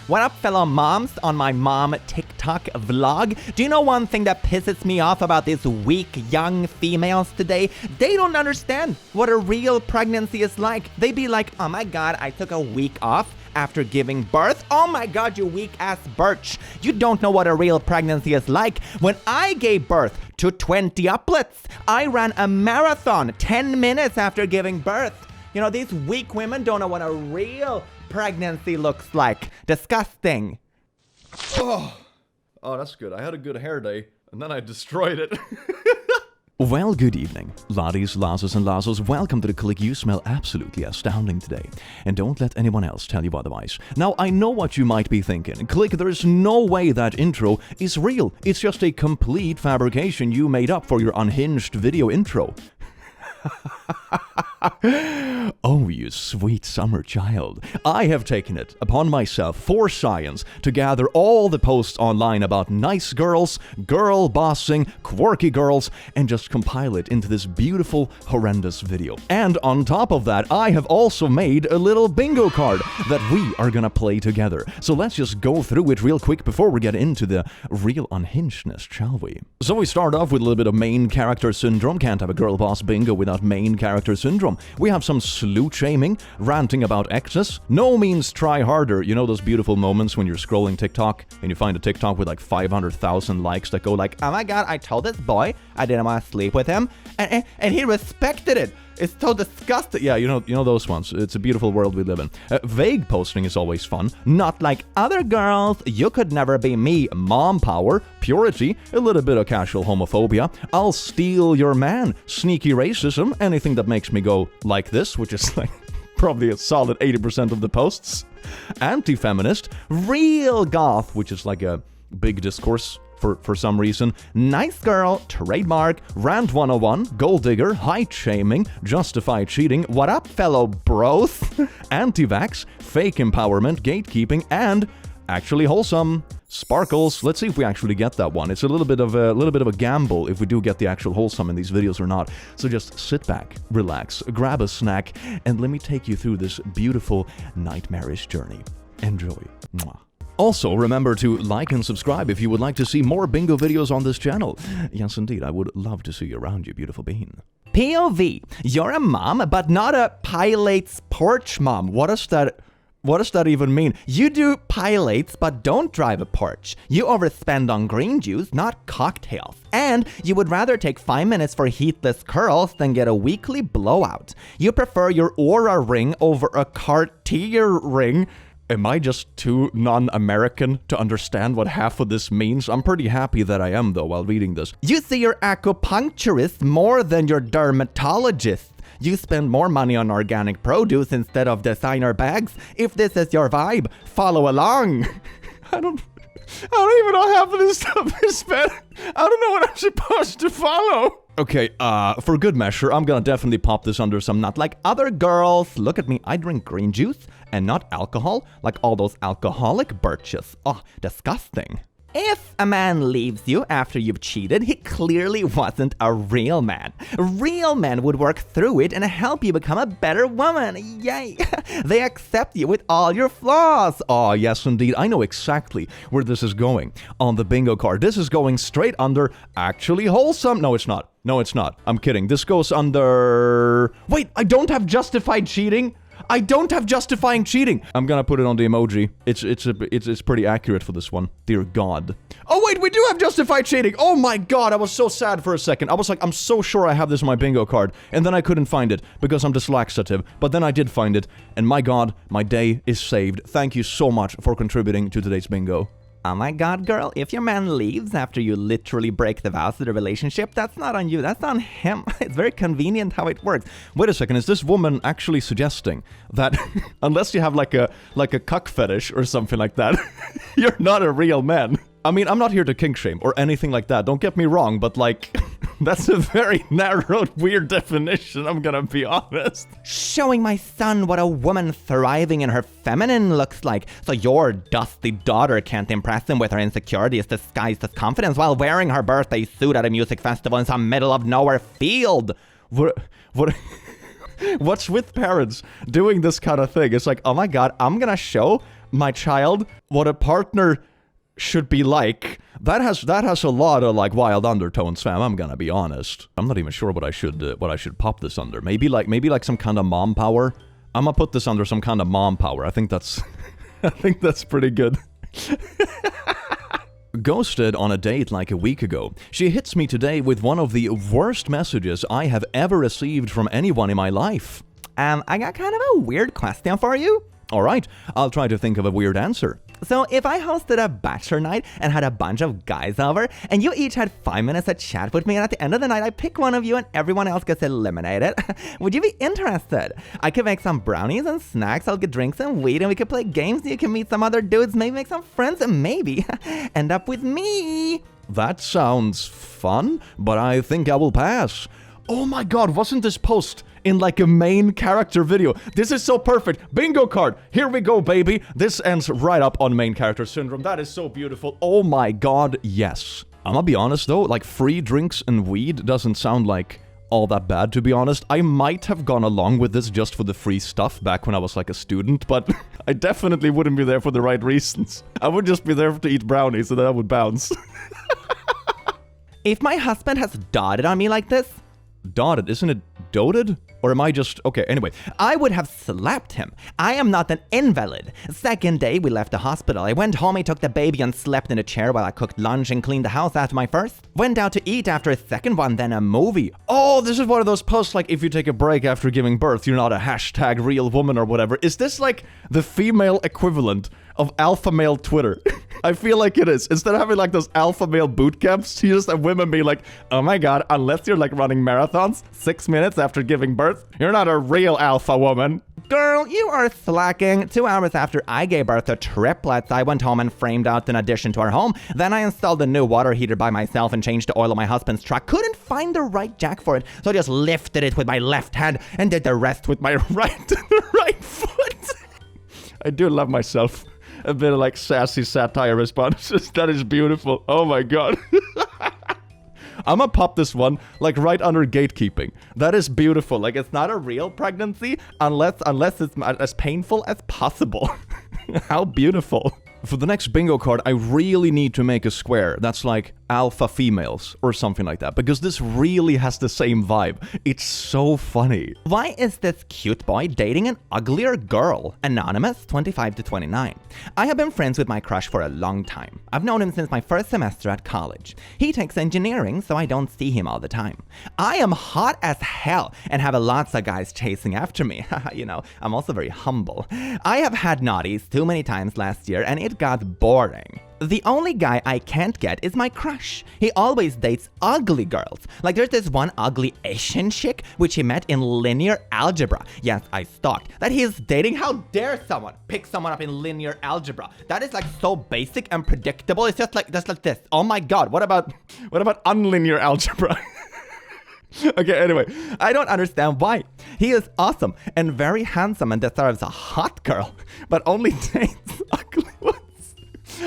What up, fellow moms on my mom TikTok vlog? Do you know one thing that pisses me off about these weak young females today? They don't understand what a real pregnancy is like. They be like, oh my god, I took a week off after giving birth. Oh my god, you weak ass birch. You don't know what a real pregnancy is like. When I gave birth to 20 uplets, I ran a marathon 10 minutes after giving birth. You know, these weak women don't know what a real pregnancy looks like. Disgusting. Oh, that's good. I had a good hair day, and then I destroyed it. Well, good evening. Laddies, lasses, and lassos, welcome to the click. You smell absolutely astounding today. And don't let anyone else tell you otherwise. Now, I know what you might be thinking. Click, there's no way that intro is real. It's just a complete fabrication you made up for your unhinged video intro. Oh, you sweet summer child. I have taken it upon myself for science to gather all the posts online about nice girls, girl bossing, quirky girls, and just compile it into this beautiful, horrendous video. And on top of that, I have also made a little bingo card that we are gonna play together. So let's just go through it real quick before we get into the real unhingedness, shall we? So we start off with a little bit of main character syndrome. Can't have a girl boss bingo without main character syndrome. We have some slut shaming, ranting about exes. No means try harder. You know those beautiful moments when you're scrolling TikTok and you find a TikTok with like 500,000 likes that go like, oh my god, I told this boy I didn't want to sleep with him and he respected it. It's so disgusting. Yeah, you know those ones. It's a beautiful world we live in. Vague posting is always fun. Not like other girls. You could never be me. Mom power. Purity. A little bit of casual homophobia. I'll steal your man. Sneaky racism. Anything that makes me go like this, which is like probably a solid 80% of the posts. Anti-feminist. Real goth, which is like a big discourse for some reason. Nice girl, trademark, rant 101, gold digger, height shaming, justified cheating, what up fellow bros, anti-vax, fake empowerment, gatekeeping, and actually wholesome. Sparkles. Let's see if we actually get that one. It's a little bit of a gamble if we do get the actual wholesome in these videos or not. So just sit back, relax, grab a snack, and let me take you through this beautiful nightmarish journey. Enjoy. Mwah. Also, remember to like and subscribe if you would like to see more bingo videos on this channel. Yes, indeed, I would love to see you around, you beautiful bean. POV. You're a mom, but not a pilates porch mom. What does that even mean? You do pilates, but don't drive a porch. You overspend on green juice, not cocktails. And you would rather take 5 minutes for heatless curls than get a weekly blowout. You prefer your Aura ring over a Cartier ring. Am I just too non-American to understand what half of this means? I'm pretty happy that I am, though, while reading this. You see your acupuncturist more than your dermatologist. You spend more money on organic produce instead of designer bags. If this is your vibe, follow along. I don't even know half of this stuff is spent. I don't know what I'm supposed to follow. Okay, for good measure, I'm gonna definitely pop this under some not like other girls. Look at me, I drink green juice and not alcohol, like all those alcoholic birches. Oh, disgusting. If a man leaves you after you've cheated, he clearly wasn't a real man. Real men would work through it and help you become a better woman. Yay! They accept you with all your flaws. Oh, yes, indeed. I know exactly where this is going on the bingo card. This is going straight under actually wholesome. No, it's not. No, it's not. I'm kidding. This goes under... Wait, I don't have justified cheating. I don't have justifying cheating. I'm gonna put it on the emoji. It's pretty accurate for this one. Dear God. Oh wait, we do have justified cheating. Oh my God, I was so sad for a second. I was like, I'm so sure I have this on my bingo card, and then I couldn't find it because I'm dyslexitive. But then I did find it, and my God, my day is saved. Thank you so much for contributing to today's bingo. Oh my god, girl, if your man leaves after you literally break the vows of the relationship, that's not on you, that's on him. It's very convenient how it works. Wait a second, is this woman actually suggesting that unless you have like a cuck fetish or something like that, you're not a real man? I mean, I'm not here to kink shame or anything like that, don't get me wrong, but like, that's a very narrow, weird definition, I'm gonna be honest. Showing my son what a woman thriving in her feminine looks like, so your dusty daughter can't impress him with her insecurities disguised as confidence while wearing her birthday suit at a music festival in some middle of nowhere field. What's with parents doing this kind of thing? It's like, oh my god, I'm gonna show my child, what a partner should be like. That has a lot of like wild undertones, fam. I'm gonna be honest. I'm not even sure what I should pop this under. Maybe like some kind of mom power. I'm gonna put this under some kind of mom power. I think that's pretty good. Ghosted on a date like a week ago. She hits me today with one of the worst messages I have ever received from anyone in my life. I got kind of a weird question for you. Alright, I'll try to think of a weird answer. So if I hosted a bachelor night and had a bunch of guys over, and you each had 5 minutes to chat with me, and at the end of the night I pick one of you and everyone else gets eliminated, would you be interested? I could make some brownies and snacks, I'll get drinks and weed, and we could play games, and you can meet some other dudes, maybe make some friends, and maybe end up with me. That sounds fun, but I think I will pass. Oh my god, wasn't this post in like a main character video? This is so perfect. Bingo card. Here we go, baby. This ends right up on main character syndrome. That is so beautiful. Oh my god, yes. I'm gonna be honest though, like free drinks and weed doesn't sound like all that bad, to be honest. I might have gone along with this just for the free stuff back when I was like a student, but I definitely wouldn't be there for the right reasons. I would just be there to eat brownies and then I would bounce. If my husband has dotted on me like this, Dotted, isn't it doted? Or am I just... Okay, anyway. I would have slapped him. I am not an invalid. Second day, we left the hospital. I went home, I took the baby and slept in a chair while I cooked lunch and cleaned the house after my first. Went out to eat after a second one, then a movie. Oh, this is one of those posts like if you take a break after giving birth, you're not a hashtag real woman or whatever. Is this like the female equivalent of alpha male Twitter? I feel like it is. Instead of having like those alpha male boot camps, you just have women being like, oh my god, unless you're like running marathons 6 minutes after giving birth, you're not a real alpha woman. Girl, you are slacking. 2 hours after I gave birth to triplets, I went home and framed out an addition to our home. Then I installed a new water heater by myself and changed the oil of my husband's truck. Couldn't find the right jack for it, so I just lifted it with my left hand and did the rest with my right foot. I do love myself. A bit of like sassy satire responses. That is beautiful. Oh my god. I'm gonna pop this one like right under gatekeeping. That is beautiful. Like it's not a real pregnancy unless it's as painful as possible. How beautiful. For the next bingo card, I really need to make a square that's like alpha females or something like that, because this really has the same vibe. It's so funny. Why is this cute boy dating an uglier girl? Anonymous, 25 to 29. I have been friends with my crush for a long time. I've known him since my first semester at college. He takes engineering, so I don't see him all the time. I am hot as hell and have lots of guys chasing after me. You know, I'm also very humble. I have had naughties too many times last year and it got boring. The only guy I can't get is my crush. He always dates ugly girls. Like there's this one ugly Asian chick which he met in linear algebra. Yes, I stalked. That he is dating. How dare someone pick someone up in linear algebra? That is like so basic and predictable. It's just like this. Oh my god, what about unlinear algebra? Okay, anyway, I don't understand why. He is awesome and very handsome and deserves a hot girl, but only dates ugly ones.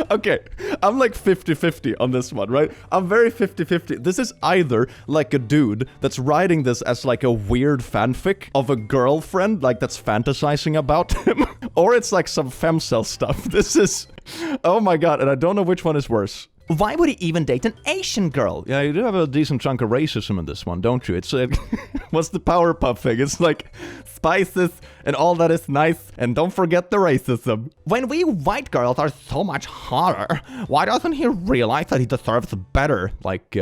Okay, I'm like 50-50 on this one, right? I'm very 50-50. This is either like a dude that's writing this as like a weird fanfic of a girlfriend, like that's fantasizing about him, or it's like some femcel stuff. This is... Oh my god, and I don't know which one is worse. Why would he even date an Asian girl? Yeah, you do have a decent chunk of racism in this one, don't you? It's what's the Powerpuff thing? It's like spices and all that is nice, and don't forget the racism. When we white girls are so much hotter, why doesn't he realize that he deserves better? Like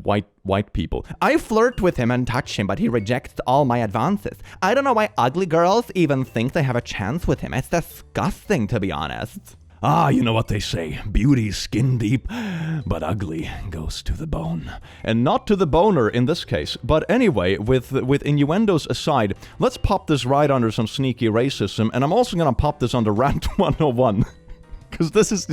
white people. I flirt with him and touch him, but he rejects all my advances. I don't know why ugly girls even think they have a chance with him. It's disgusting, to be honest. Ah, you know what they say, beauty's skin deep, but ugly goes to the bone. And not to the boner in this case. But anyway, with innuendos aside, let's pop this right under some sneaky racism, and I'm also gonna pop this under Rant 101. Because this is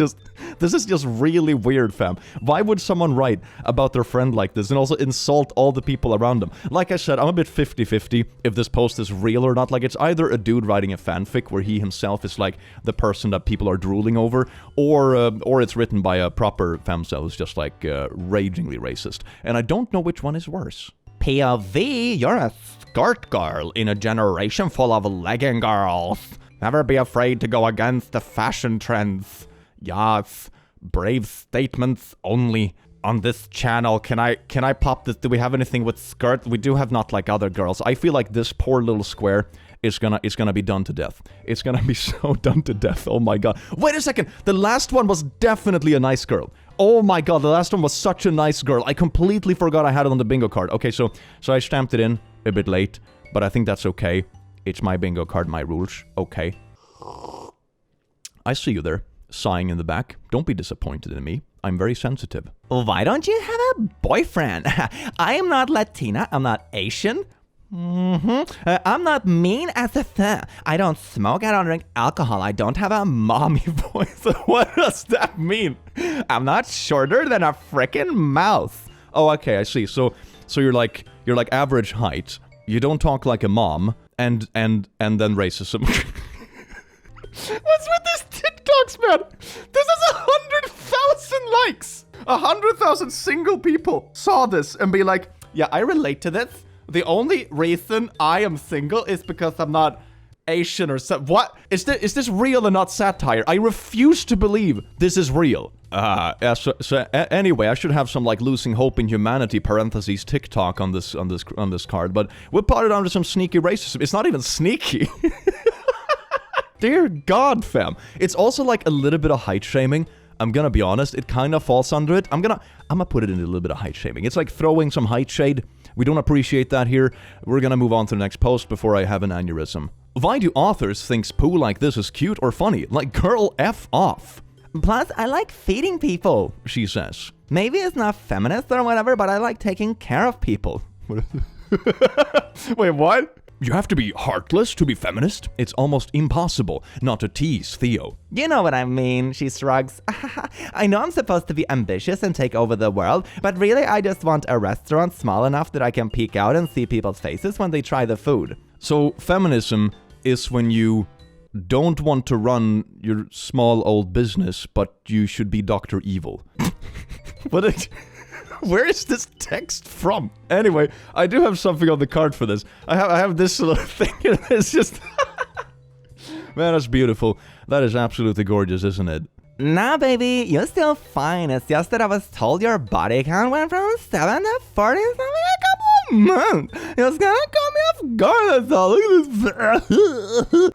just really weird, fam. Why would someone write about their friend like this and also insult all the people around them? Like I said, I'm a bit 50-50 if this post is real or not. Like, it's either a dude writing a fanfic where he himself is like the person that people are drooling over, or it's written by a proper femcel who's just like ragingly racist. And I don't know which one is worse. POV, you're a skirt girl in a generation full of legging girls. Never be afraid to go against the fashion trends. Yes, brave statements only on this channel. Can I pop this? Do we have anything with skirt? We do have Not Like Other Girls. I feel like this poor little square is gonna be done to death. It's gonna be so done to death. Oh my god. Wait a second. The last one was definitely a nice girl. Oh my god, the last one was such a nice girl. I completely forgot I had it on the bingo card. Okay, so I stamped it in a bit late, but I think that's okay. It's my bingo card, my rules. Okay. I see you there, sighing in the back. Don't be disappointed in me. I'm very sensitive. Why don't you have a boyfriend? I am not Latina. I'm not Asian. I'm not mean as a thing. I don't smoke. I don't drink alcohol. I don't have a mommy voice. What does that mean? I'm not shorter than a frickin' mouse. Oh, okay, I see. So you're like average height. You don't talk like a mom, and then racism. What's with these TikToks, man? This is 100,000 likes. 100,000 single people saw this and be like, yeah, I relate to this. The only reason I am single is because I'm not Asian or something. What? Is this real and not satire? I refuse to believe this is real. Anyway, I should have some like losing hope in humanity parentheses TikTok on this card, but we'll put it under some sneaky racism. It's not even sneaky. Dear God, fam. It's also like a little bit of height shaming. I'm gonna be honest, it kind of falls under it. I'm gonna put it in a little bit of height shaming. It's like throwing some height shade. We don't appreciate that here. We're gonna move on to the next post before I have an aneurysm. Why do authors think poo like this is cute or funny? Like, girl, F off. Plus, I like feeding people, she says. Maybe it's not feminist or whatever, but I like taking care of people. Wait, what? You have to be heartless to be feminist? It's almost impossible not to tease Theo. You know what I mean, she shrugs. I know I'm supposed to be ambitious and take over the world, but really I just want a restaurant small enough that I can peek out and see people's faces when they try the food. So feminism is when you don't want to run your small old business, but you should be Dr. Evil. Where is this text from? Anyway, I do have something on the card for this. I have this little thing. It's just... Man, that's beautiful. That is absolutely gorgeous, isn't it? Nah, baby, you're still fine. It's just that I was told your body count went from 7 to 40 something a couple of months. It's gonna caught me off guard, that's all. Look at this.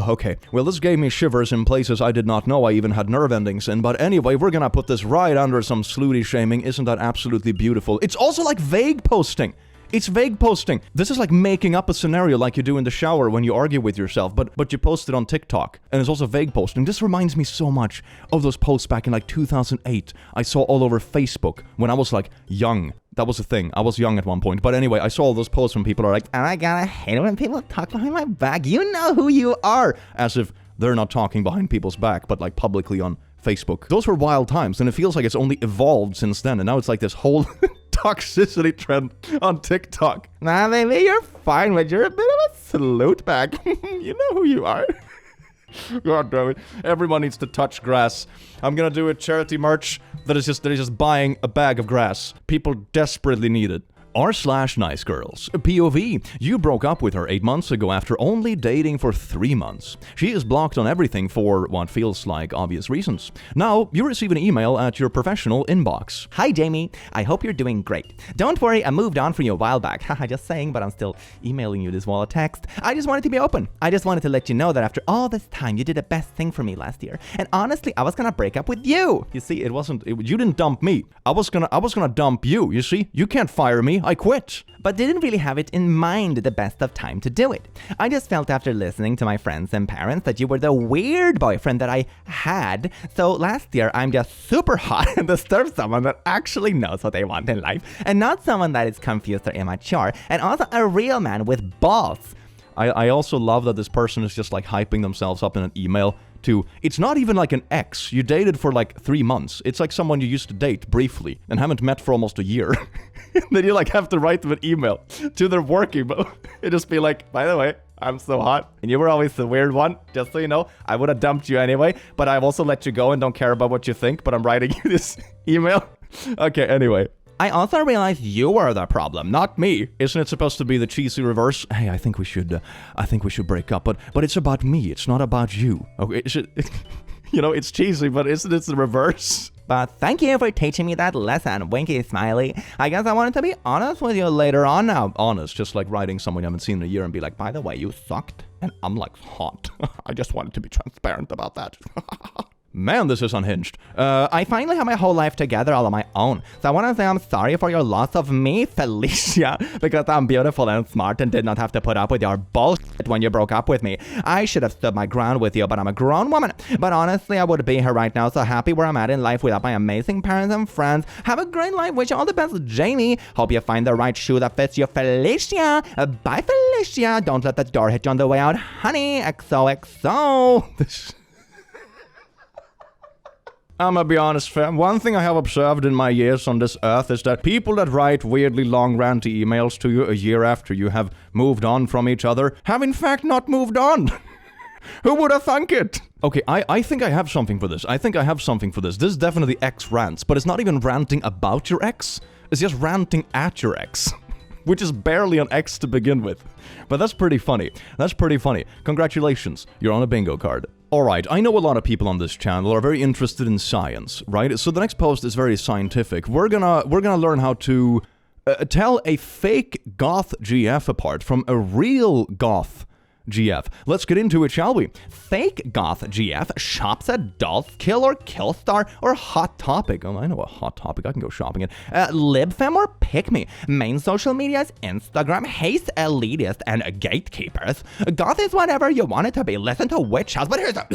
Okay, well, this gave me shivers in places I did not know I even had nerve endings in. But anyway, we're gonna put this right under some slutty shaming. Isn't that absolutely beautiful? It's also like vague posting. It's vague posting. This is like making up a scenario like you do in the shower when you argue with yourself, but you post it on TikTok. And it's also vague posting. This reminds me so much of those posts back in like 2008 I saw all over Facebook when I was like young. That was a thing. I was young at one point. But anyway, I saw all those posts when people are like, oh my god, I hate it when people talk behind my back. You know who you are. As if they're not talking behind people's back, but like publicly on Facebook. Those were wild times, and it feels like it's only evolved since then. And now it's like this whole... toxicity trend on TikTok. Nah, baby, you're fine, but you're a bit of a salute bag. You know who you are. God damn it. Everyone needs to touch grass. I'm gonna do a charity merch that is just buying a bag of grass. People desperately need it. r/nice girls. POV. You broke up with her 8 months ago after only dating for 3 months. She is blocked on everything for what feels like obvious reasons. Now, you receive an email at your professional inbox. Hi, Jamie. I hope you're doing great. Don't worry, I moved on from you a while back. Haha, just saying, but I'm still emailing you this wall of text. I just wanted to be open. I just wanted to let you know that after all this time, you did the best thing for me last year. And honestly, I was gonna break up with you. You see, you didn't dump me. I was gonna dump you. You see, you can't fire me. I quit. But didn't really have it in mind the best of time to do it. I just felt after listening to my friends and parents that you were the weird boyfriend that I had. So last year, I'm just super hot and deserve someone that actually knows what they want in life. And not someone that is confused or immature. And also a real man with balls. I also love that this person is just like hyping themselves up in an email to, it's not even like an ex. You dated for like 3 months. It's like someone you used to date briefly and haven't met for almost a year. Then you like have to write them an email to their work email. It just be like, by the way, I'm so hot and you were always the weird one. Just so you know, I would have dumped you anyway, but I've also let you go and don't care about what you think, but I'm writing you this email. Okay, anyway. I also realized you were the problem, not me. Isn't it supposed to be the cheesy reverse? Hey, I think we should break up, but it's about me. It's not about you. Okay, it's cheesy, but isn't it the reverse? But thank you for teaching me that lesson, Winky Smiley. I guess I wanted to be honest with you later on now. Honest, just like writing someone you haven't seen in a year and be like, by the way, you sucked, and I'm like hot. I just wanted to be transparent about that. Man, this is unhinged. I finally have my whole life together all on my own. So I want to say I'm sorry for your loss of me, Felicia, because I'm beautiful and smart and did not have to put up with your bullshit when you broke up with me. I should have stood my ground with you, but I'm a grown woman. But honestly, I would be here right now, so happy where I'm at in life without my amazing parents and friends. Have a great life. Wish you all the best, Jamie. Hope you find the right shoe that fits you, Felicia. Bye, Felicia. Don't let the door hit you on the way out, honey. XOXO. I'm gonna be honest, fam. One thing I have observed in my years on this earth is that people that write weirdly long ranty emails to you a year after you have moved on from each other have in fact not moved on. Who would have thunk it? Okay, I think I have something for this. This is definitely ex rants, but it's not even ranting about your ex. It's just ranting at your ex. Which is barely an X to begin with. But that's pretty funny. Congratulations, you're on a bingo card. Alright, I know a lot of people on this channel are very interested in science, right? So the next post is very scientific. We're gonna learn how to tell a fake goth GF apart from a real goth GF. Let's get into it, shall we? Fake goth GF shops at Dolls Kill or Killstar or Hot Topic. Oh, I know a Hot Topic I can go shopping at. LibFem or Pick Me. Main social media is Instagram. Hates elitists and gatekeepers. Goth is whatever you want it to be. Listen to Witch House. But here's a...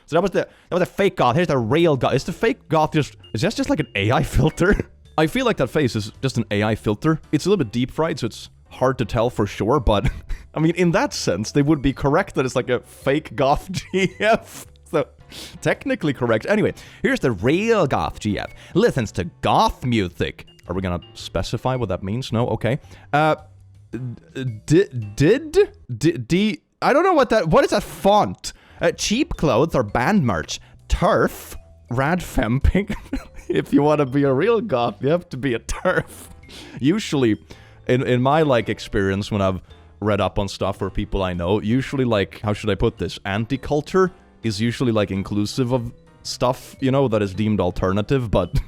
So that was a fake goth. Here's the real goth. Is the fake goth is that just like an AI filter? I feel like that face is just an AI filter. It's a little bit deep fried, so it's hard to tell for sure, but I mean, in that sense, they would be correct that it's like a fake goth GF. So, technically correct. Anyway, here's the real goth GF. Listens to goth music. Are we gonna specify what that means? No? Okay. I don't know what is that font? Cheap clothes or band merch. Turf. Rad femping. If you want to be a real goth, you have to be a turf. Usually, in my, like, experience when I've read up on stuff for people I know, usually, like, how should I put this? Anti-culture is usually, like, inclusive of stuff, you know, that is deemed alternative, but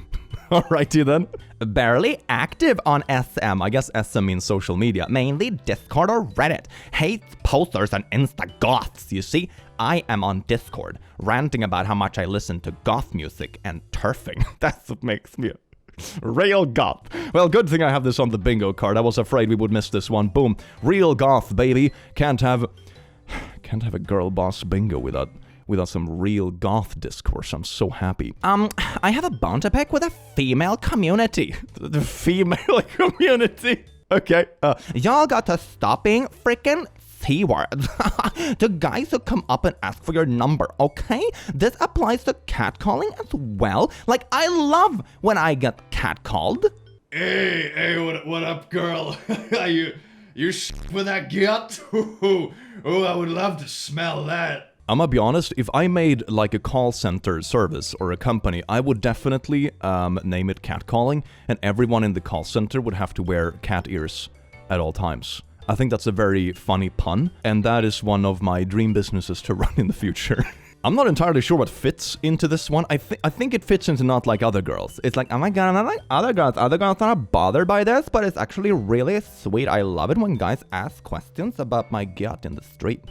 alrighty then. Barely active on SM. I guess SM means social media. Mainly Discord or Reddit. Hates posters and Insta-goths, you see? I am on Discord, ranting about how much I listen to goth music and turfing. That's what makes me real goth. Well, good thing I have this on the bingo card. I was afraid we would miss this one. Boom. Real goth, baby. Can't have a girl boss bingo without some real goth discourse. I'm so happy. I have a bone to pick with a female community. The female community. Okay. Y'all got to stop being freaking C-words to guys who come up and ask for your number, okay? This applies to catcalling as well. Like, I love when I get catcalled. Hey, what up, girl? you with that gut? Oh, I would love to smell that. I'm gonna be honest, if I made like a call center service or a company, I would definitely name it catcalling, and everyone in the call center would have to wear cat ears at all times. I think that's a very funny pun, and that is one of my dream businesses to run in the future. I'm not entirely sure what fits into this one. I think it fits into Not Like Other Girls. It's like, oh my god, I'm not like other girls. Other girls are not bothered by this, but it's actually really sweet. I love it when guys ask questions about my gut in the street.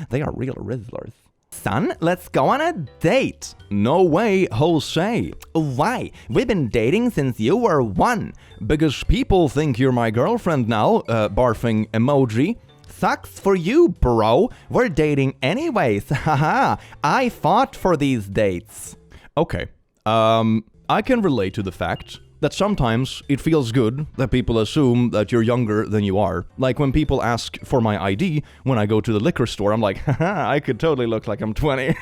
They are real rizzlers. Son, let's go on a date. No way, Jose. Why? We've been dating since you were 1. Because people think you're my girlfriend now, barfing emoji. Sucks for you, bro. We're dating anyways. Haha. I fought for these dates. Okay. I can relate to the fact that sometimes it feels good that people assume that you're younger than you are. Like when people ask for my ID when I go to the liquor store, I'm like, haha, I could totally look like I'm 20.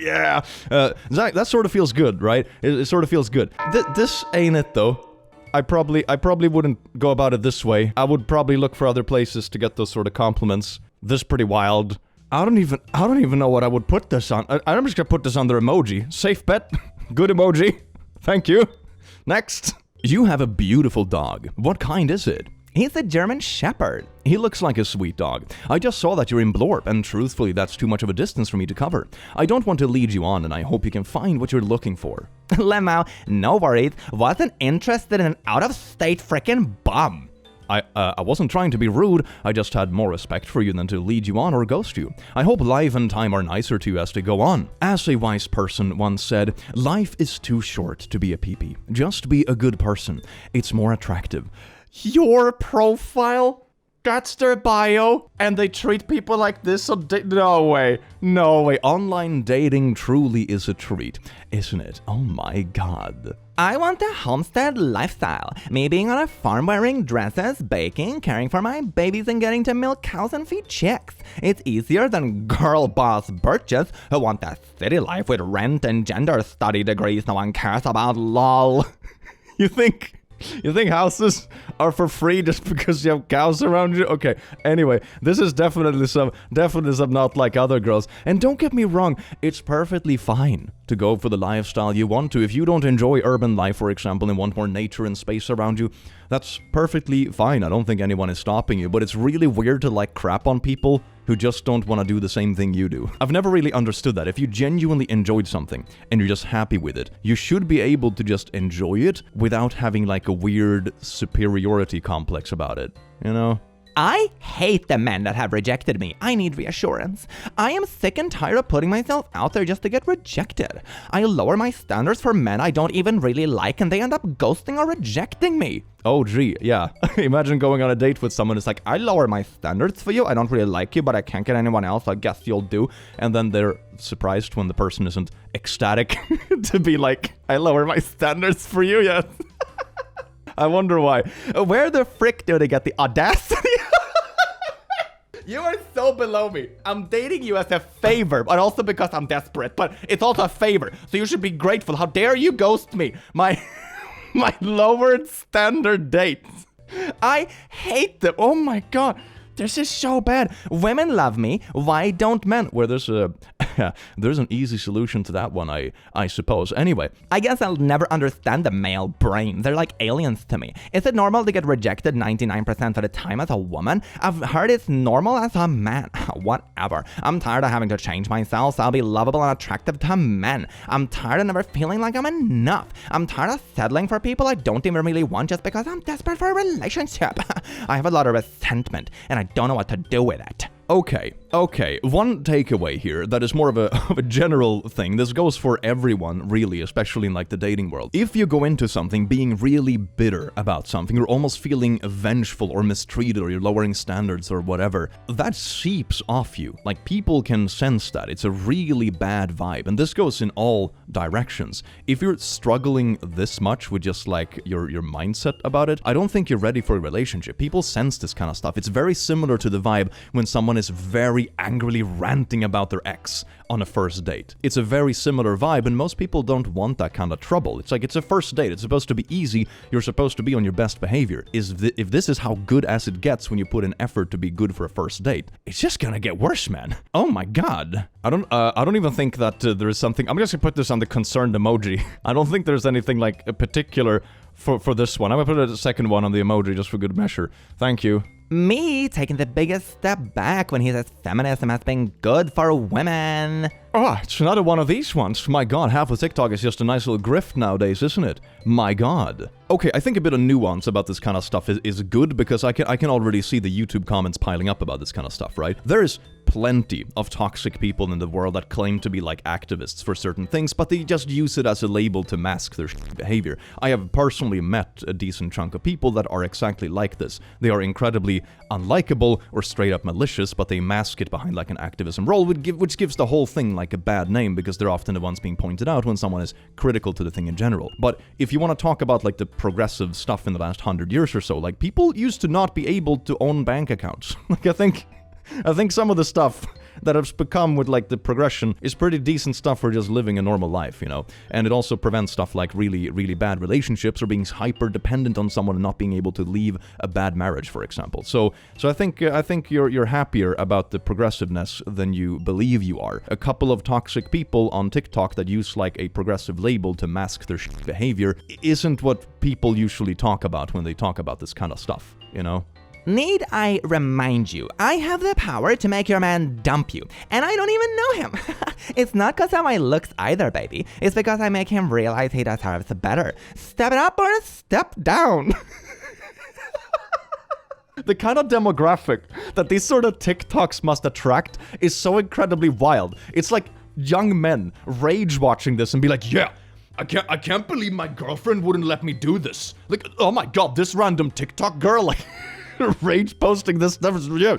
Yeah. That sort of feels good, right? It sort of feels good. This ain't it though. I probably wouldn't go about it this way. I would probably look for other places to get those sort of compliments. This pretty wild. I don't even know what I would put this on. I'm just gonna put this under emoji. Safe bet. Good emoji. Thank you. Next. You have a beautiful dog. What kind is it? He's a German Shepherd. He looks like a sweet dog. I just saw that you're in Blorp, and truthfully, that's too much of a distance for me to cover. I don't want to lead you on, and I hope you can find what you're looking for. Lemao, no worries. Wasn't interested in an out-of-state frickin' bum. I wasn't trying to be rude, I just had more respect for you than to lead you on or ghost you. I hope life and time are nicer to you as to go on. As a wise person once said, life is too short to be a peepee. Just be a good person. It's more attractive. Your profile? That's their bio? And they treat people like this? So no way. No way. Online dating truly is a treat, isn't it? Oh my god. I want a homestead lifestyle. Me being on a farm wearing dresses, baking, caring for my babies, and getting to milk cows and feed chicks. It's easier than girl boss birches who want a city life with rent and gender study degrees no one cares about, lol. You think houses are for free just because you have cows around you? Okay, anyway, this is definitely some Not Like Other Girls. And don't get me wrong, it's perfectly fine to go for the lifestyle you want to. If you don't enjoy urban life, for example, and want more nature and space around you, that's perfectly fine. I don't think anyone is stopping you, but it's really weird to like crap on people who just don't want to do the same thing you do. I've never really understood that. If you genuinely enjoyed something and you're just happy with it, you should be able to just enjoy it without having like a weird superiority complex about it, you know? I hate the men that have rejected me. I need reassurance. I am sick and tired of putting myself out there just to get rejected. I lower my standards for men I don't even really like, and they end up ghosting or rejecting me. Oh gee, yeah. Imagine going on a date with someone who's like, I lower my standards for you, I don't really like you, but I can't get anyone else, I guess you'll do. And then they're surprised when the person isn't ecstatic to be like, I lower my standards for you, yes. I wonder why. Where the frick do they get the audacity? You are so below me. I'm dating you as a favor, but also because I'm desperate. But it's also a favor, so you should be grateful. How dare you ghost me? My lowered standard dates. I hate them. Oh my god. This is so bad. Women love me. Why don't men? Where there's an easy solution to that one, I suppose. Anyway, I guess I'll never understand the male brain. They're like aliens to me. Is it normal to get rejected 99% of the time as a woman? I've heard it's normal as a man. Whatever. I'm tired of having to change myself so I'll be lovable and attractive to men. I'm tired of never feeling like I'm enough. I'm tired of settling for people I don't even really want just because I'm desperate for a relationship. I have a lot of resentment, and I don't know what to do with it. Okay. One takeaway here that is more of a general thing. This goes for everyone, really, especially in like the dating world. If you go into something being really bitter about something, you're almost feeling vengeful or mistreated, or you're lowering standards or whatever, that seeps off you. Like, people can sense that. It's a really bad vibe, and this goes in all directions. If you're struggling this much with just like your mindset about it, I don't think you're ready for a relationship. People sense this kind of stuff. It's very similar to the vibe when someone is very angrily ranting about their ex on a first date. It's a very similar vibe, and most people don't want that kind of trouble. It's like, it's a first date. It's supposed to be easy. You're supposed to be on your best behavior. If this is how good as it gets when you put in effort to be good for a first date, it's just gonna get worse, man. Oh my god. I don't even think that there is something. I'm just gonna put this on the concerned emoji. I don't think there's anything like a particular for this one. I'm gonna put a second one on the emoji just for good measure. Thank you. Me taking the biggest step back when he says feminism has been good for women. Oh, it's another one of these ones. My god, half of TikTok is just a nice little grift nowadays, isn't it? My god. Okay, I think a bit of nuance about this kind of stuff is good, because I can already see the YouTube comments piling up about this kind of stuff, right? There's plenty of toxic people in the world that claim to be like activists for certain things, but they just use it as a label to mask their behavior. I have personally met a decent chunk of people that are exactly like this. They are incredibly unlikable or straight up malicious, but they mask it behind like an activism role, which gives the whole thing like a bad name, because they're often the ones being pointed out when someone is critical to the thing in general. But if you want to talk about like the progressive stuff in the last 100 years or so, like, people used to not be able to own bank accounts. Like, I think some of the stuff that has become with like the progression is pretty decent stuff for just living a normal life, you know. And it also prevents stuff like really, really bad relationships or being hyper dependent on someone and not being able to leave a bad marriage, for example. So I think you're happier about the progressiveness than you believe you are. A couple of toxic people on TikTok that use like a progressive label to mask their behavior isn't what people usually talk about when they talk about this kind of stuff, you know? Need I remind you, I have the power to make your man dump you, and I don't even know him. It's not because of my looks either, baby. It's because I make him realize he deserves better. Step it up or step down. The kind of demographic that these sort of TikToks must attract is so incredibly wild. It's like young men rage watching this and be like, yeah, I can't believe my girlfriend wouldn't let me do this. Like, oh my god, this random TikTok girl, like, rage posting this stuff. Yeah.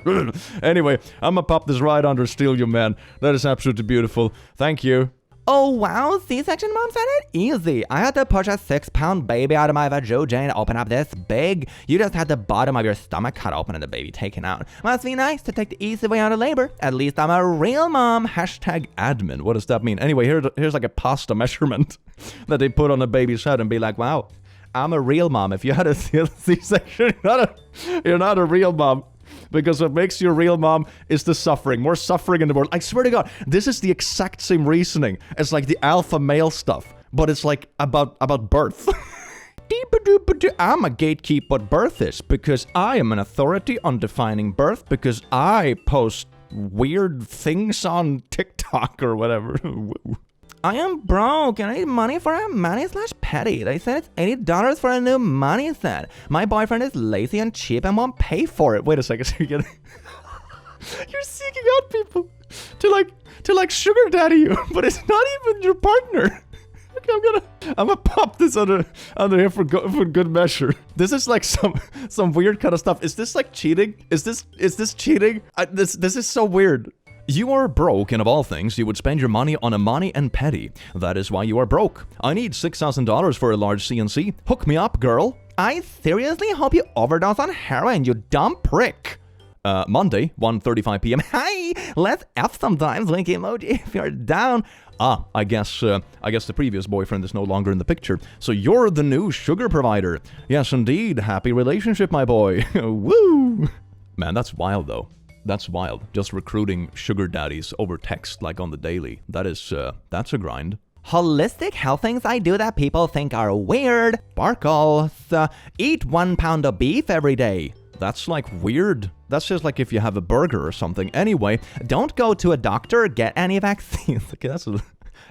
Anyway, I'm gonna pop this right under Steal You Man. That is absolutely beautiful. Thank you. Oh wow, C-section mom said it? Easy. I had to push a 6-pound baby out of my vagina to open up this big. You just had the bottom of your stomach cut open and the baby taken out. Must be nice to take the easy way out of labor. At least I'm a real mom. Hashtag admin. What does that mean? Anyway, here's like a pasta measurement that they put on a baby's head and be like, wow, I'm a real mom. If you had a C-section, you're not a real mom. Because what makes you a real mom is the suffering. More suffering in the world. I swear to God, this is the exact same reasoning as like the alpha male stuff. But it's like about birth. I'm a gatekeeper what birth is because I am an authority on defining birth because I post weird things on TikTok or whatever. I am broke and I need money for a mani/pedi. They said it's $80 for a new money set. My boyfriend is lazy and cheap and won't pay for it. Wait a second, you're seeking out people to like sugar daddy you, but it's not even your partner. Okay, I'm gonna pop this under here for good measure. This is like some weird kind of stuff. Is this like cheating? Is this cheating? This is so weird. You are broke, and of all things, you would spend your money on a mani and pedi. That is why you are broke. I need $6,000 for a large CNC. Hook me up, girl. I seriously hope you overdose on heroin, you dumb prick. Monday, 1:35 p.m. Hi, let's F sometimes, link emoji if you're down. I guess the previous boyfriend is no longer in the picture. So you're the new sugar provider. Yes, indeed. Happy relationship, my boy. Woo! Man, that's wild, though. That's wild. Just recruiting sugar daddies over text like on the daily. That's a grind. Holistic health things I do that people think are weird. Sparkles. Eat 1 pound of beef every day. That's like weird. That's just like if you have a burger or something. Anyway, don't go to a doctor or get any vaccines. Okay, that's a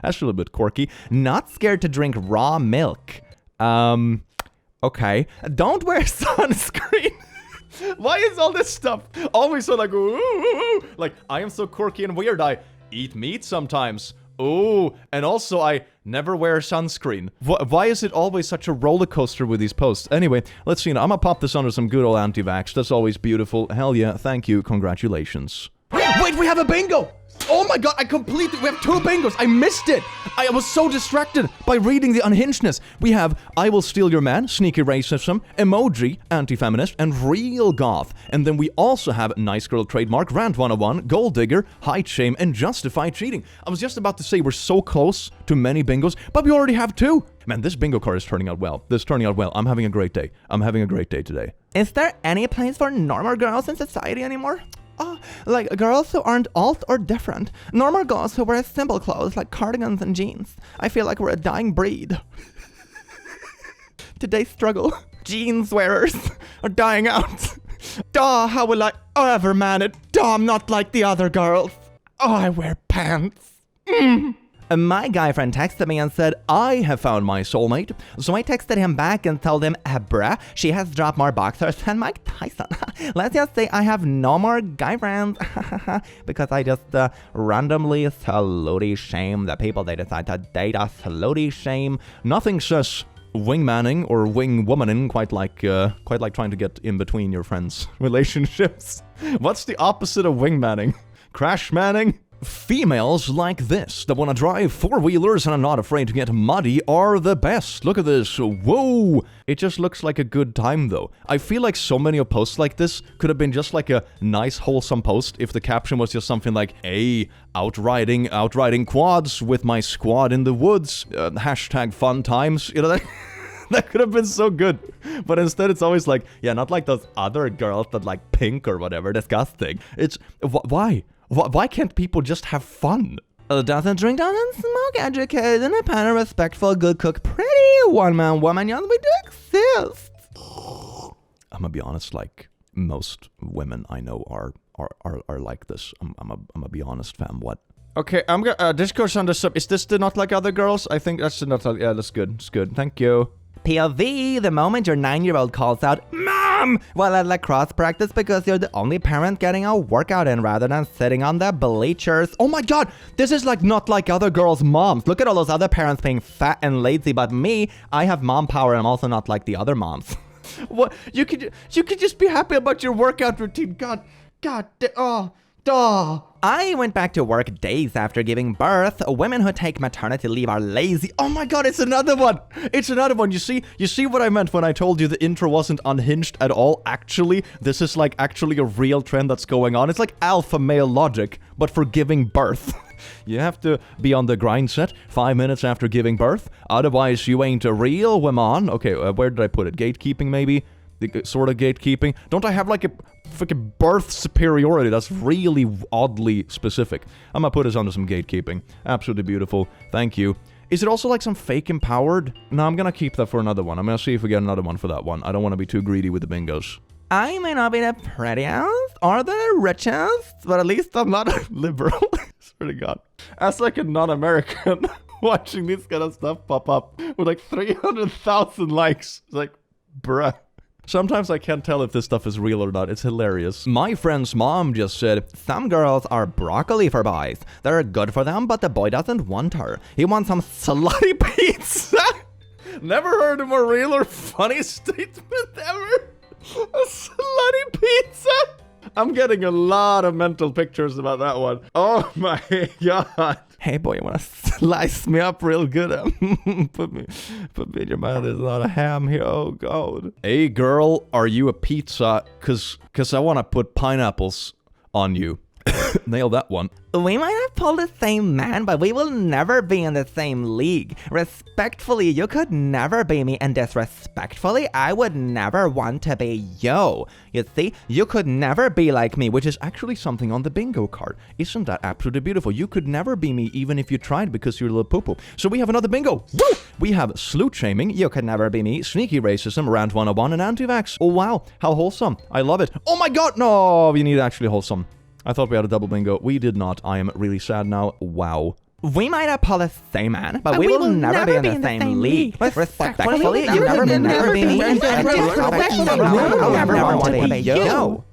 little bit quirky. Not scared to drink raw milk. Okay. Don't wear sunscreen. Why is all this stuff always so like, ooh, like, I am so quirky and weird, I eat meat sometimes. Ooh, and also I never wear sunscreen. Why is it always such a roller coaster with these posts? Anyway, let's see now. I'm gonna pop this under some good old anti-vax. That's always beautiful. Hell yeah, thank you, congratulations. Wait, we have a bingo! Oh my god, we have 2 bingos. I missed it. I was so distracted by reading the unhingedness. We have I Will Steal Your Man, Sneaky Racism, Emoji, Anti-Feminist, and Real Goth. And then we also have Nice Girl Trademark, Rant 101, Gold Digger, Height Shame, and Justified Cheating. I was just about to say we're so close to many bingos, but we already have 2. Man, this bingo card is turning out well. I'm having a great day. I'm having a great day today. Is there any place for normal girls in society anymore? Like girls who aren't alt or different. Normal girls who wear simple clothes like cardigans and jeans. I feel like we're a dying breed. Today's struggle. Jeans wearers are dying out. Duh, how will I ever man it? Duh, I'm not like the other girls. Oh, I wear pants. My guy friend texted me and said, I have found my soulmate. So I texted him back and told him, bruh, she has dropped more boxers than Mike Tyson. Let's just say I have no more guy friends. Because I just randomly slowly shame the people they decide to date. Slowly shame. Nothing says wingmanning or wing-womaning quite like trying to get in between your friends' relationships. What's the opposite of wingmanning? Crash manning? Females like this, that want to drive four-wheelers and are not afraid to get muddy, are the best. Look at this. Whoa! It just looks like a good time, though. I feel like so many of posts like this could have been just like a nice, wholesome post if the caption was just something like, hey, outriding quads with my squad in the woods, hashtag fun times, you know, that... That could have been so good. But instead it's always like, yeah, not like those other girls that like pink or whatever, disgusting. It's, why? Why can't people just have fun? Doesn't drink, doesn't smoke, educated, independent, respectful, good cook, pretty, one-man woman, yes, we do exist. I'm gonna be honest, like, most women I know are like this. I'm gonna be honest, fam, what? Okay, I'm gonna, Discourse on the sub, is this the Not Like Other Girls? I think that's the Not Like, yeah, that's good, it's good, thank you. POV, the moment your 9-year-old calls out, Mom! While at lacrosse practice because you're the only parent getting a workout in rather than sitting on the bleachers. Oh my god, this is like Not Like Other Girls' moms. Look at all those other parents being fat and lazy, but me, I have mom power and I'm also not like the other moms. What? You could just be happy about your workout routine. God, duh. I went back to work days after giving birth. Women who take maternity leave are lazy. Oh my god, it's another one. It's another one. You see what I meant when I told you the intro wasn't unhinged at all? Actually, this is like actually a real trend that's going on. It's like alpha male logic, but for giving birth. You have to be on the grind set 5 minutes after giving birth. Otherwise, you ain't a real woman. Okay, where did I put it? Gatekeeping, maybe? Sort of gatekeeping. Don't I have like a freaking birth superiority? That's really oddly specific. I'm gonna put this under some gatekeeping. Absolutely beautiful. Thank you. Is it also like some fake empowered? No, I'm gonna keep that for another one. I'm gonna see if we get another one for that one. I don't want to be too greedy with the bingos. I may not be the prettiest or the richest, but at least I'm not a liberal. Swear to God. As like a non-American watching this kind of stuff pop up with like 300,000 likes. It's like, bruh. Sometimes I can't tell if this stuff is real or not. It's hilarious. My friend's mom just said, some girls are broccoli for boys. They're good for them, but the boy doesn't want her. He wants some slutty pizza. Never heard a more real or funny statement ever. A slutty pizza. I'm getting a lot of mental pictures about that one. Oh my god. Hey boy, you wanna slice me up real good? Put me in your mouth. There's a lot of ham here. Oh god. Hey girl, are you a pizza? Cause I wanna put pineapples on you. Nail that one. We might have pulled the same man, but we will never be in the same league. Respectfully, you could never be me, and disrespectfully, I would never want to be you. You see, you could never be like me, which is actually something on the bingo card. Isn't that absolutely beautiful? You could never be me even if you tried because you're a little poo-poo. So we have another bingo. Woo! We have slut shaming, you could never be me, sneaky racism, rant 101, and anti-vax. Oh wow, how wholesome. I love it. Oh my god, no, we need actually wholesome. I thought we had a double bingo. We did not. I am really sad now. Wow. We might have pulled the same man, but we will never be in the same league. Respectfully, you never be me. And I'll never want to be you.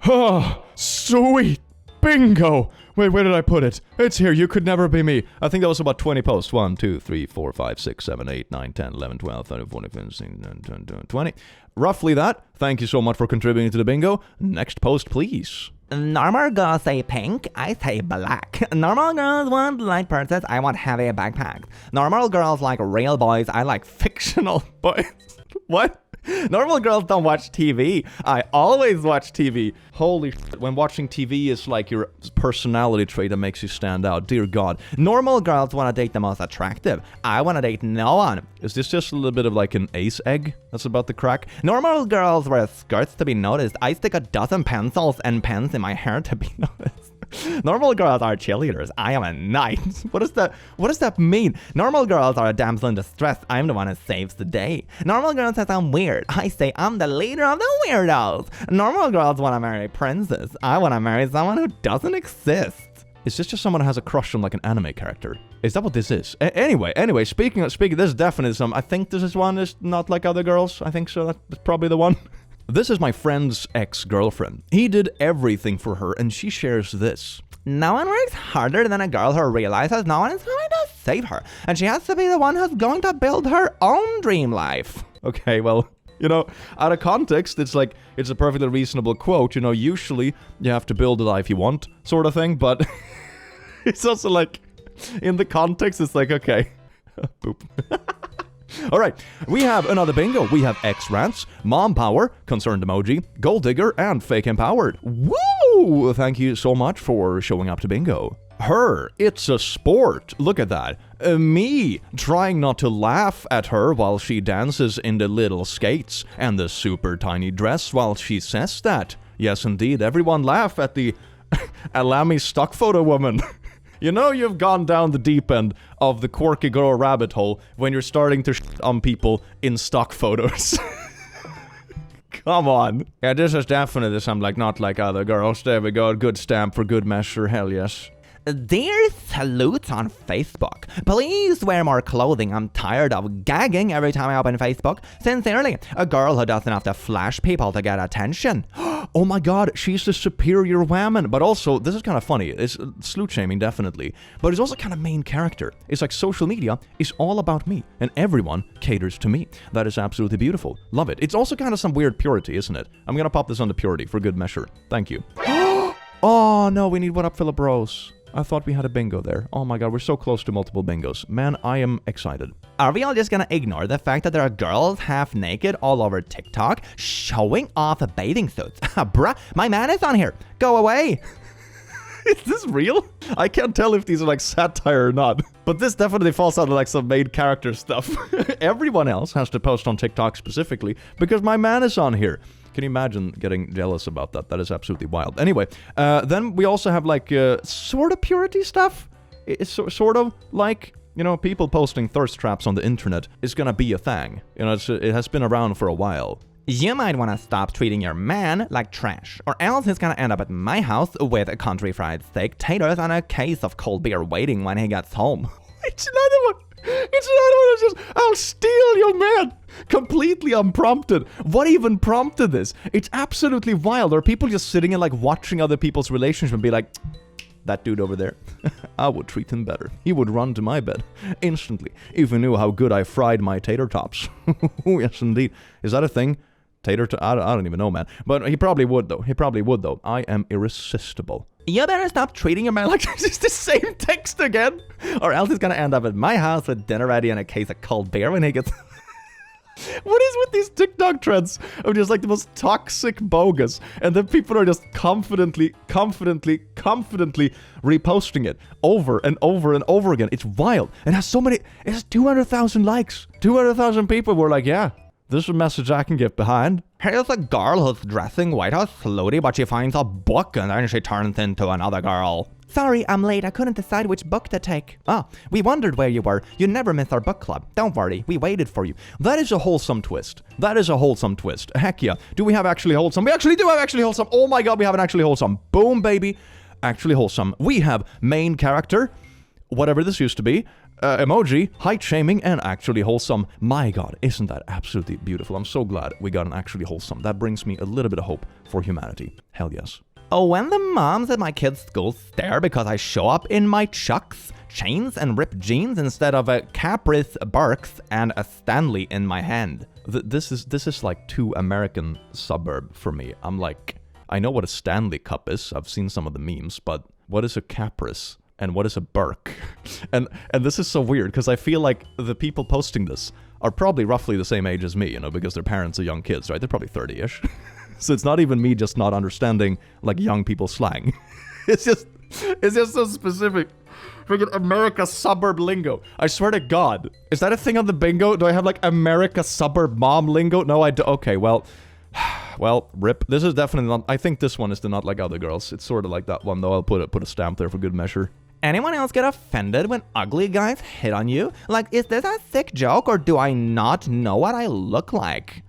Oh, sweet bingo. Wait, where did I put it? It's here. You could never be me. I think that was about 20 posts. 1, 2, 3, 4, 5, 6, 7, 8, 9, 10, 11, 12, 13, 14, 15, 16, 20. Roughly that. Thank you so much for contributing to the bingo. Next post, please. Normal girls say pink, I say black. Normal girls want light purses, I want heavy backpacks. Normal girls like real boys, I like fictional boys. What? Normal girls don't watch TV. I always watch TV. Holy shit, when watching TV is like your personality trait that makes you stand out. Dear God. Normal girls want to date the most attractive. I want to date no one. Is this just a little bit of like an ace egg that's about to crack? Normal girls wear skirts to be noticed. I stick a dozen pencils and pens in my hair to be noticed. Normal girls are cheerleaders. I am a knight. What does that mean? Normal girls are a damsel in distress. I'm the one who saves the day. Normal girls say I'm weird. I say I'm the leader of the weirdos. Normal girls want to marry princes. I want to marry someone who doesn't exist. Is this just someone who has a crush on like an anime character? Is that what this is? Anyway, speaking, this is definitely some. I think this is one is Not Like Other Girls. I think so. That's probably the one. This is my friend's ex-girlfriend. He did everything for her, and she shares this. No one works harder than a girl who realizes no one is going to save her, and she has to be the one who's going to build her own dream life. Okay, well, You know, out of context, it's like, it's a perfectly reasonable quote. You know, usually you have to build the life you want, sort of thing. But it's also like, in the context, it's like, okay. Boop. All right, we have another bingo. We have X-Rants, Mom Power, Concerned Emoji, Gold Digger, and Fake Empowered. Woo! Thank you so much for showing up to bingo. Her, it's a sport. Look at that. Me, trying not to laugh at her while she dances in the little skates and the super tiny dress while she says that. Yes, indeed, everyone laugh at the Alami stock photo woman. You know you've gone down the deep end of the quirky girl rabbit hole when you're starting to shit on people in stock photos. Come on. Yeah, this is definitely some like Not Like Other Girls. There we go. Good stamp for good measure. Hell yes. Dear salutes on Facebook. Please wear more clothing. I'm tired of gagging every time I open Facebook. Sincerely, a girl who doesn't have to flash people to get attention. Oh my god, she's the superior woman. But also, this is kind of funny. It's slut shaming, definitely. But it's also kind of main character. It's like social media is all about me, and everyone caters to me. That is absolutely beautiful. Love it. It's also kind of some weird purity, isn't it? I'm gonna pop this on the purity for good measure. Thank you. Oh no, we need What Up Philip Bros. I thought we had a bingo there. Oh my god, we're so close to multiple bingos. Man, I am excited. Are we all just gonna ignore the fact that there are girls half naked all over TikTok showing off bathing suits? Bruh, my man is on here. Go away. Is this real? I can't tell if these are like satire or not. But this definitely falls out of like some main character stuff. Everyone else has to post on TikTok specifically because my man is on here. Can you imagine getting jealous about that? That is absolutely wild. Anyway, then we also have like sort of purity stuff. It's sort of like, you know, people posting thirst traps on the internet is gonna be a thing. You know, it has been around for a while. You might want to stop treating your man like trash, or else he's gonna end up at my house with a country fried steak, taters, and a case of cold beer waiting when he gets home. It's another one. It's another one that's just, I'll steal your man. Completely unprompted. What even prompted this? It's absolutely wild. Are people just sitting and like watching other people's relationship and be like, that dude over there, I would treat him better. He would run to my bed instantly if he knew how good I fried my tater tops. Yes, indeed. Is that a thing? I don't even know, man. But he probably would, though. I am irresistible. You better stop treating your man like it's the same text again. Or else he's gonna end up at my house with dinner ready and a case of cold beer when he gets... What is with these TikTok trends of just like the most toxic bogus, and then people are just confidently reposting it over and over and over again. It's wild. It has 200,000 likes. 200,000 people were like, yeah, this is a message I can get behind. Here's a girl who's dressing white out slowly, but she finds a book and then she turns into another girl. Sorry, I'm late. I couldn't decide which book to take. Ah, we wondered where you were. You never miss our book club. Don't worry, we waited for you. That is a wholesome twist. Heck yeah. Do we have actually wholesome? We actually do have actually wholesome. Oh my god, we have an actually wholesome. Boom, baby. Actually wholesome. We have main character, whatever this used to be, emoji, height shaming, and actually wholesome. My god, isn't that absolutely beautiful? I'm so glad we got an actually wholesome. That brings me a little bit of hope for humanity. Hell yes. Oh, when the moms at my kids' school stare because I show up in my chucks, chains, and ripped jeans instead of a Caprice Birks and a Stanley in my hand. This is like too American suburb for me. I'm like, I know what a Stanley cup is. I've seen some of the memes, but what is a Caprice? And what is a Burke? And this is so weird because I feel like the people posting this are probably roughly the same age as me, you know, because their parents are young kids, right? They're probably 30-ish. So it's not even me just not understanding like young people slang. It's just so specific. Freaking America suburb lingo. I swear to God. Is that a thing on the bingo? Do I have like America suburb mom lingo? No, I do. Okay, well, rip. This is definitely not. I think this one is the Not Like Other Girls. It's sort of like that one, though. I'll put a stamp there for good measure. Anyone else get offended when ugly guys hit on you? Like, is this a sick joke or do I not know what I look like?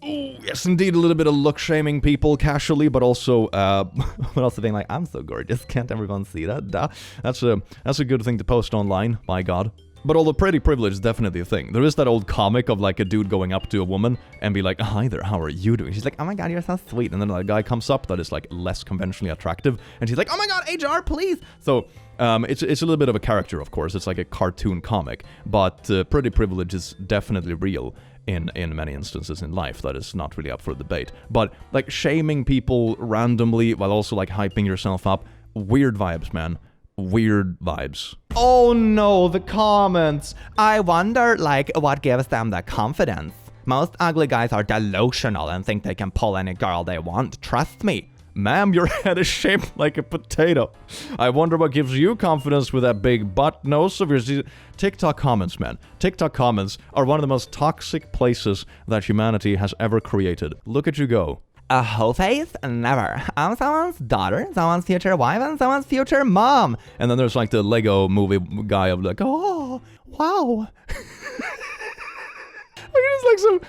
Ooh, yes, indeed, a little bit of look shaming people casually, but also being like, I'm so gorgeous, can't everyone see that? Duh. That's a good thing to post online, my god. But although pretty privilege is definitely a thing. There is that old comic of like a dude going up to a woman and be like, hi there, how are you doing? She's like, oh my god, you're so sweet. And then a guy comes up that is like less conventionally attractive and she's like, oh my god, HR, please. So it's a little bit of a character, of course. It's like a cartoon comic, but pretty privilege is definitely real. in many instances in life. That is not really up for debate. But like shaming people randomly while also like hyping yourself up, weird vibes, man. Weird vibes. Oh no, the comments. I wonder, like, what gives them the confidence. Most ugly guys are delusional and think they can pull any girl they want. Trust me. Ma'am, your head is shaped like a potato. I wonder what gives you confidence with that big butt nose of yours. TikTok comments, man. TikTok comments are one of the most toxic places that humanity has ever created. Look at you go. A hoe face? Never. I'm someone's daughter, someone's future wife, and someone's future mom. And then there's like the Lego movie guy of like, oh, wow. There's like some,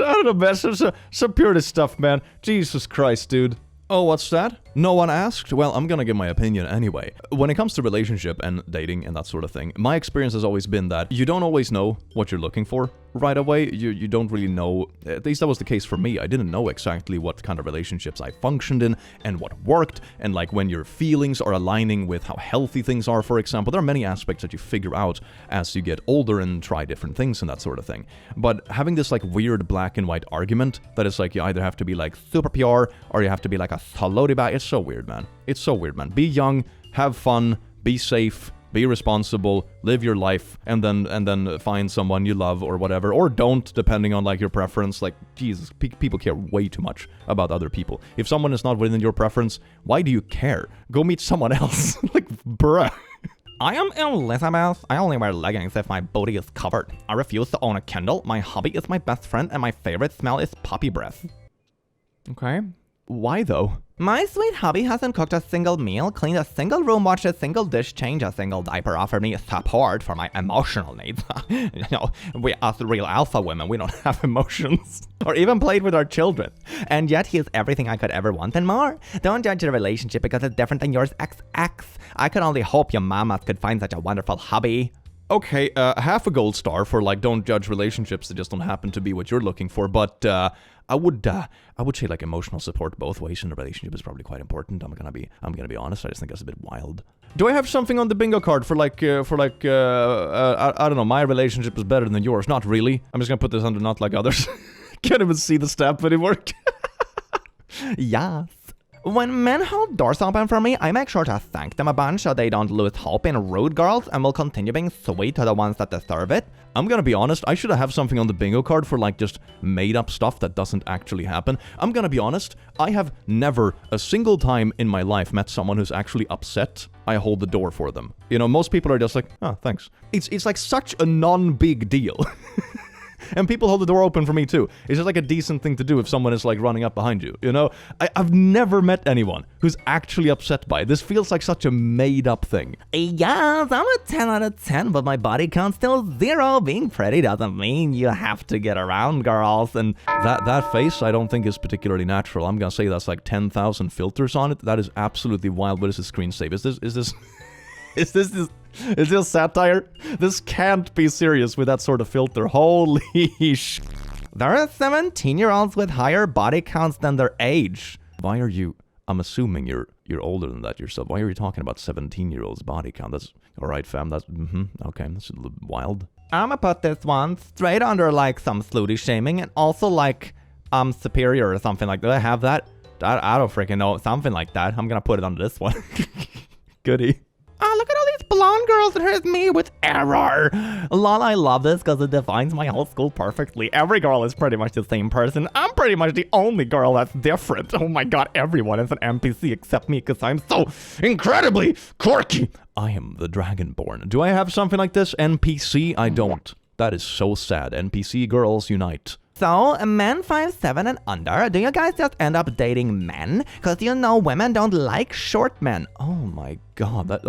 I don't know, man, some purist stuff, man. Jesus Christ, dude. Oh, what's that? No one asked? Well, I'm gonna give my opinion anyway. When it comes to relationship and dating and that sort of thing, my experience has always been that you don't always know what you're looking for right away. You don't really know, at least that was the case for me. I didn't know exactly what kind of relationships I functioned in and what worked, and like when your feelings are aligning with how healthy things are, for example. There are many aspects that you figure out as you get older and try different things and that sort of thing. But having this like weird black and white argument that is like you either have to be like super pure or you have to be like a solid bag, it's so weird, man. It's so weird, man. Be young, have fun, be safe, be responsible, live your life, and then find someone you love or whatever, or don't, depending on like your preference. Like, Jesus, people care way too much about other people. If someone is not within your preference, why do you care? Go meet someone else. Like, bruh. I am Elizabeth. I only wear leggings if my booty is covered. I refuse to own a Kindle. My hobby is my best friend, and my favorite smell is puppy breath. Okay. Why though? My sweet hubby hasn't cooked a single meal, cleaned a single room, washed a single dish, changed a single diaper, offered me support for my emotional needs. You know, we us real alpha women, we don't have emotions. Or even played with our children. And yet he is everything I could ever want and more. Don't judge your relationship because it's different than yours, XX. I could only hope your mamas could find such a wonderful hubby. Okay, half a gold star for like don't judge relationships that just don't happen to be what you're looking for, but I would say like emotional support both ways in a relationship is probably quite important. I'm gonna be honest. I just think that's a bit wild. Do I have something on the bingo card for I don't know, my relationship is better than yours? Not really. I'm just gonna put this under not like others. Can't even see the stamp anymore. Yes. When men hold doors open for me, I make sure to thank them a bunch so they don't lose hope in rude girls and will continue being sweet to the ones that deserve it. I'm gonna be honest, I should have something on the bingo card for like just made up stuff that doesn't actually happen. I'm gonna be honest, I have never a single time in my life met someone who's actually upset I hold the door for them. You know, most people are just like, oh, thanks. It's like such a non-big deal. And people hold the door open for me too. It's just like a decent thing to do if someone is like running up behind you, you know? I've never met anyone who's actually upset by it. This feels like such a made up thing. Yes, I'm a 10 out of 10, but my body count's still 0. Being pretty doesn't mean you have to get around girls. And that face I don't think is particularly natural. I'm gonna say that's like 10,000 filters on it. That is absolutely wild. What is this screen save? Is this satire? This can't be serious with that sort of filter. Holy sh... There are 17-year-olds with higher body counts than their age. Why are you... I'm assuming you're older than that yourself. Why are you talking about 17-year-olds body count? That's... Alright, fam. That's... Okay, that's a little wild. I'ma put this one straight under, like, some slutty shaming and also, like, superior or something like that. Do I have that? I don't freaking know. Something like that. I'm gonna put it under this one. Goodie. Oh, look at all these blonde girls, and here's me with error. Lol, I love this because it defines my whole school perfectly. Every girl is pretty much the same person. I'm pretty much the only girl that's different. Oh my god, everyone is an NPC except me because I'm so incredibly quirky. I am the Dragonborn. Do I have something like this? NPC? I don't. That is so sad. NPC girls unite. So, men 5'7" and under, do you guys just end up dating men? Because you know women don't like short men. Oh my god, that...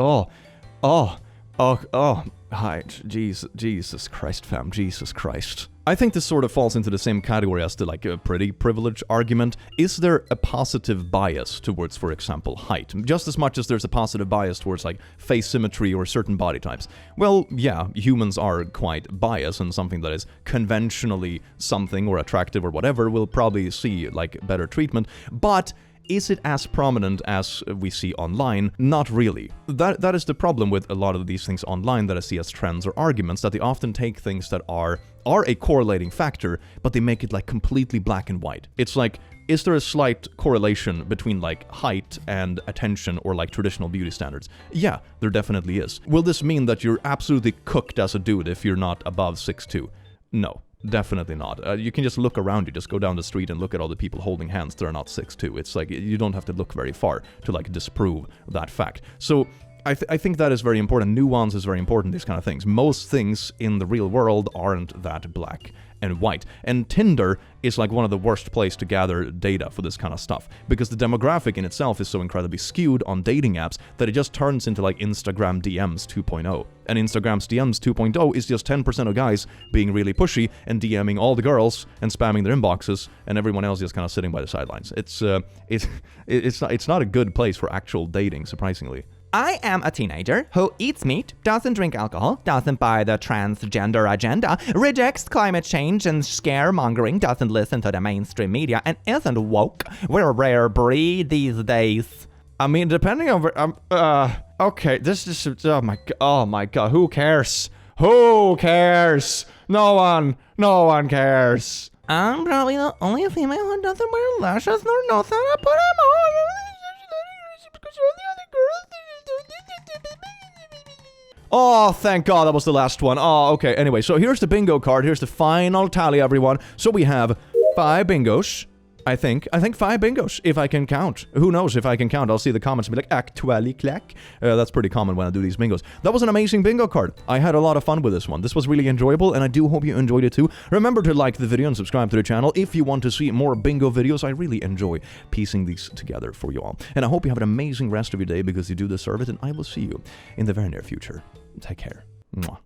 Hi, Jesus Christ, fam, Jesus Christ. I think this sort of falls into the same category as the, like, a pretty privilege argument. Is there a positive bias towards, for example, height? Just as much as there's a positive bias towards, like, face symmetry or certain body types. Well, yeah, humans are quite biased, and something that is conventionally something or attractive or whatever will probably see, like, better treatment. But is it as prominent as we see online? Not really. That is the problem with a lot of these things online that I see as trends or arguments, that they often take things that are a correlating factor, but they make it like completely black and white. It's like, is there a slight correlation between like height and attention or like traditional beauty standards? Yeah, there definitely is. Will this mean that you're absolutely cooked as a dude if you're not above 6'2"? No. Definitely not. You can just look around you, just go down the street and look at all the people holding hands that are not 6'2". It's like, you don't have to look very far to like disprove that fact. So I think that is very important. Nuance is very important, these kind of things. Most things in the real world aren't that black and white. And Tinder is like one of the worst places to gather data for this kind of stuff, because the demographic in itself is so incredibly skewed on dating apps that it just turns into like Instagram DMs 2.0. And Instagram's DMs 2.0 is just 10% of guys being really pushy and DMing all the girls and spamming their inboxes, and everyone else just kind of sitting by the sidelines. It's not a good place for actual dating, surprisingly. I am a teenager who eats meat, doesn't drink alcohol, doesn't buy the transgender agenda, rejects climate change and scaremongering, doesn't listen to the mainstream media, and isn't woke. We're a rare breed these days. I mean, depending on... okay, this is... Oh my god, who cares? Who cares? No one cares. I'm probably the only female who doesn't wear lashes nor knows how to put them on. Oh, thank God, that was the last one. Oh, okay. Anyway, so here's the bingo card. Here's the final tally, everyone. So we have 5 bingos. I think 5 bingos, if I can count. Who knows if I can count? I'll see the comments and be like, actually clack. That's pretty common when I do these bingos. That was an amazing bingo card. I had a lot of fun with this one. This was really enjoyable, and I do hope you enjoyed it too. Remember to like the video and subscribe to the channel if you want to see more bingo videos. I really enjoy piecing these together for you all. And I hope you have an amazing rest of your day, because you do deserve it, and I will see you in the very near future. Take care. Mwah.